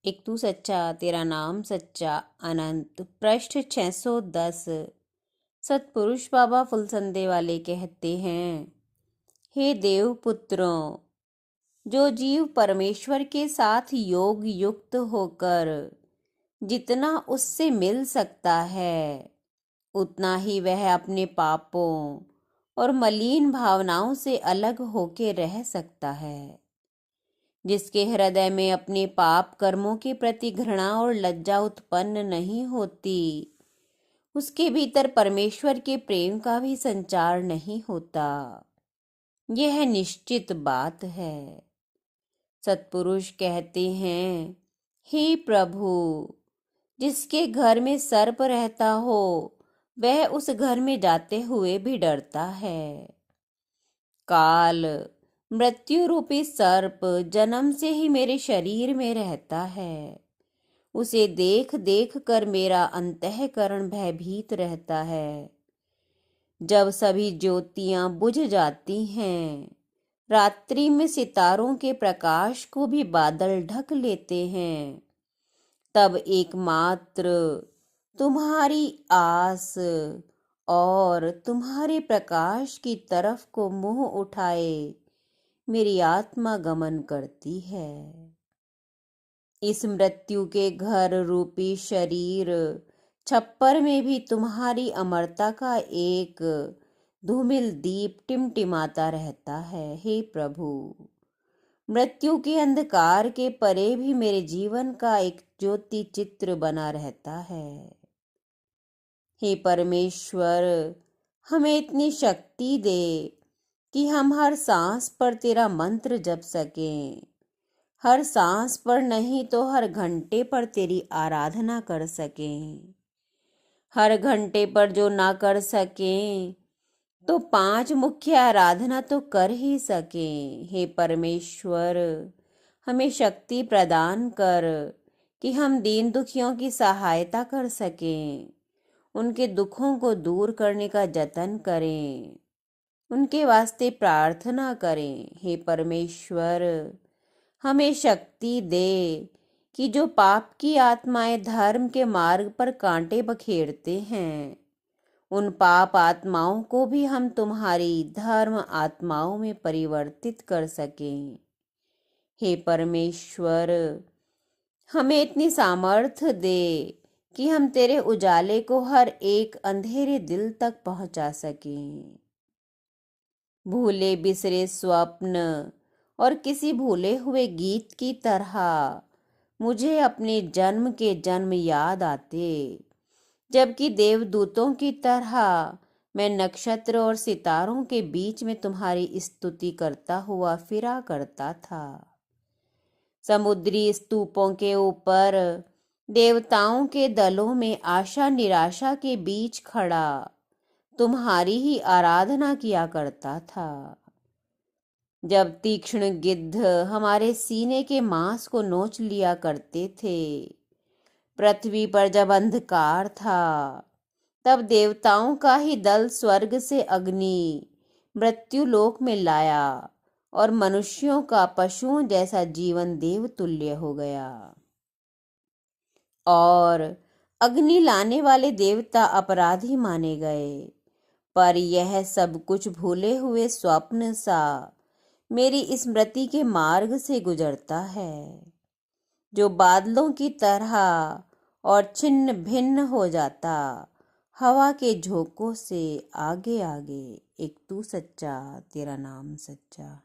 एक तू सच्चा तेरा नाम सच्चा अनंत। पृष्ठ 610। सतपुरुष बाबा फुलसंदे वाले कहते हैं, हे देव पुत्रों, जो जीव परमेश्वर के साथ योग युक्त होकर जितना उससे मिल सकता है उतना ही वह अपने पापों और मलिन भावनाओं से अलग होके रह सकता है। जिसके हृदय में अपने पाप कर्मों के प्रति घृणा और लज्जा उत्पन्न नहीं होती, उसके भीतर परमेश्वर के प्रेम का भी संचार नहीं होता। यह निश्चित बात है। सतपुरुष कहते हैं, हे प्रभु, जिसके घर में सर्प रहता हो वह उस घर में जाते हुए भी डरता है। काल मृत्यु रूपी सर्प जन्म से ही मेरे शरीर में रहता है। उसे देख देख कर मेरा अंतःकरण भयभीत रहता है। जब सभी ज्योतियां बुझ जाती हैं, रात्रि में सितारों के प्रकाश को भी बादल ढक लेते हैं, तब एकमात्र तुम्हारी आस और तुम्हारे प्रकाश की तरफ को मुंह उठाए मेरी आत्मा गमन करती है। इस मृत्यु के घर रूपी शरीर छप्पर में भी तुम्हारी अमरता का एक धूमिल दीप टिमटिमाता रहता है। हे प्रभु, मृत्यु के अंधकार के परे भी मेरे जीवन का एक ज्योति चित्र बना रहता है। हे परमेश्वर, हमें इतनी शक्ति दे कि हम हर सांस पर तेरा मंत्र जप सकें। हर सांस पर नहीं तो हर घंटे पर तेरी आराधना कर सकें। हर घंटे पर जो ना कर सकें तो 5 मुख्य आराधना तो कर ही सकें। हे परमेश्वर, हमें शक्ति प्रदान कर कि हम दीन दुखियों की सहायता कर सकें, उनके दुखों को दूर करने का जतन करें, उनके वास्ते प्रार्थना करें। हे परमेश्वर, हमें शक्ति दे कि जो पाप की आत्माएं धर्म के मार्ग पर कांटे बखेरते हैं, उन पाप आत्माओं को भी हम तुम्हारी धर्म आत्माओं में परिवर्तित कर सकें। हे परमेश्वर, हमें इतनी सामर्थ्य दे कि हम तेरे उजाले को हर एक अंधेरे दिल तक पहुंचा सकें। भूले बिसरे स्वप्न और किसी भूले हुए गीत की तरह मुझे अपने जन्म के जन्म याद आते, जबकि देवदूतों की तरह मैं नक्षत्र और सितारों के बीच में तुम्हारी स्तुति करता हुआ फिरा करता था। समुद्री स्तूपों के ऊपर देवताओं के दलों में आशा निराशा के बीच खड़ा तुम्हारी ही आराधना किया करता था। जब तीक्ष्ण गिद्ध हमारे सीने के मांस को नोच लिया करते थे, पृथ्वी पर जब अंधकार था, तब देवताओं का ही दल स्वर्ग से अग्नि मृत्यु लोक में लाया और मनुष्यों का पशुओं जैसा जीवन देवतुल्य हो गया। और अग्नि लाने वाले देवता अपराधी माने गए। पर यह सब कुछ भूले हुए स्वप्न सा मेरी स्मृति के मार्ग से गुजरता है, जो बादलों की तरह और छिन्न भिन्न हो जाता हवा के झोंकों से आगे आगे। एक तू सच्चा तेरा नाम सच्चा।